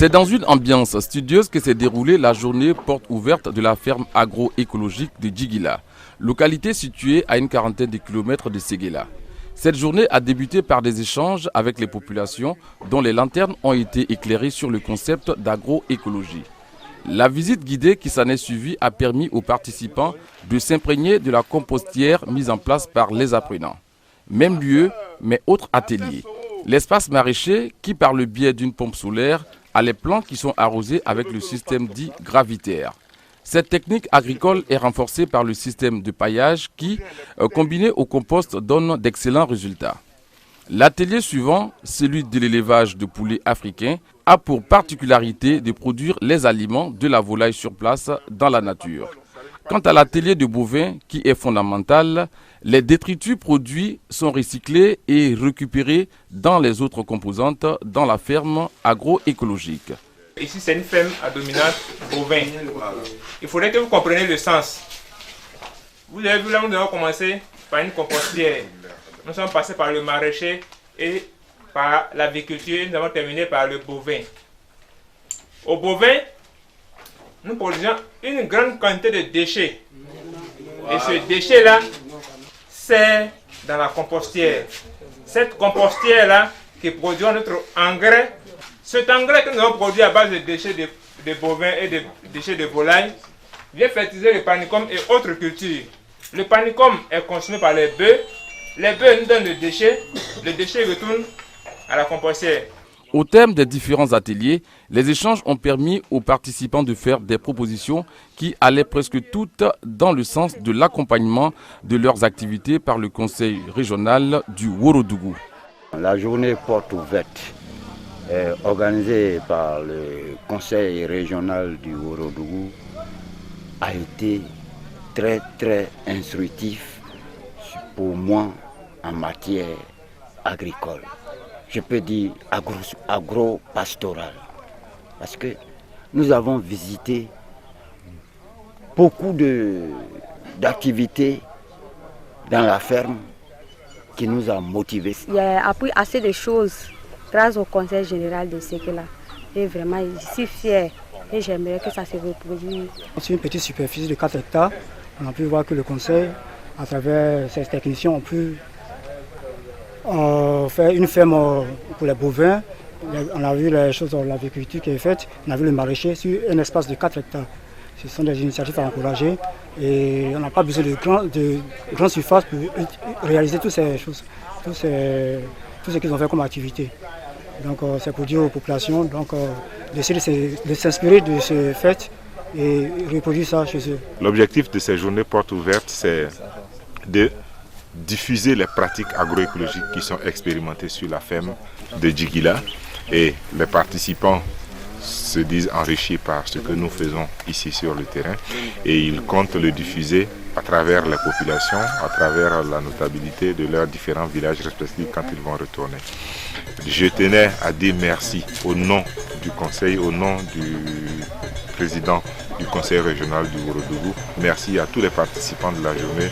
C'est dans une ambiance studieuse que s'est déroulée la journée porte ouverte de la ferme agroécologique de Djigila, localité située à une quarantaine de kilomètres de Séguéla. Cette journée a débuté par des échanges avec les populations dont les lanternes ont été éclairées sur le concept d'agroécologie. La visite guidée qui s'en est suivie a permis aux participants de s'imprégner de la compostière mise en place par les apprenants. Même lieu, mais autre atelier. L'espace maraîcher qui, par le biais d'une pompe solaire, a les plants qui sont arrosés avec le système dit gravitaire. Cette technique agricole est renforcée par le système de paillage qui, combiné au compost, donne d'excellents résultats. L'atelier suivant, celui de l'élevage de poulets africains, a pour particularité de produire les aliments de la volaille sur place dans la nature. Quant à l'atelier de bovins, qui est fondamental, les détritus produits sont recyclés et récupérés dans les autres composantes dans la ferme agroécologique. Ici, c'est une ferme à dominante bovin. Il faudrait que vous compreniez le sens. Vous avez vu là, nous avons commencé par une compostière. Nous sommes passés par le maraîcher et par l'aviculture. Nous avons terminé par le bovin. Au bovin, nous produisons une grande quantité de déchets. Et ce déchet-là, c'est dans la compostière. Cette compostière-là qui produit notre engrais. Cet engrais que nous avons produit à base de déchets de bovins et de déchets de volailles vient fertiliser le panicum et autres cultures. Le panicum est consommé par les bœufs. Les bœufs nous donnent le déchet retourne à la compostière. Au terme des différents ateliers, les échanges ont permis aux participants de faire des propositions qui allaient presque toutes dans le sens de l'accompagnement de leurs activités par le conseil régional du Worodougou. La journée porte ouverte organisée par le conseil régional du Worodougou a été très instructif pour moi en matière agricole. Je peux dire agro-pastoral, parce que nous avons visité beaucoup d'activités dans la ferme qui nous a motivés. Il a appris assez de choses grâce au conseil général de Séguéla. Et vraiment, je suis fier et j'aimerais que ça se reproduise. Sur une petite superficie de 4 hectares, on a pu voir que le conseil, à travers ses techniciens, ont pu faire une ferme pour les bovins. On a vu les choses dans l'agriculture qui est faite. On a vu le maraîcher sur un espace de 4 hectares. Ce sont des initiatives à encourager et on n'a pas besoin de grandes surfaces pour réaliser toutes ces choses, tout ce qu'ils ont fait comme activité. Donc c'est pour dire aux populations d'essayer de s'inspirer de ce fait et reproduire ça chez eux. L'objectif de ces journées portes ouvertes, c'est de diffuser les pratiques agroécologiques qui sont expérimentées sur la ferme de Djigila, et les participants se disent enrichis par ce que nous faisons ici sur le terrain et ils comptent le diffuser à travers les populations, à travers la notabilité de leurs différents villages respectifs quand ils vont retourner. Je tenais à dire merci au nom du conseil, au nom du président du conseil régional du Worodougou. Merci à tous les participants de la journée.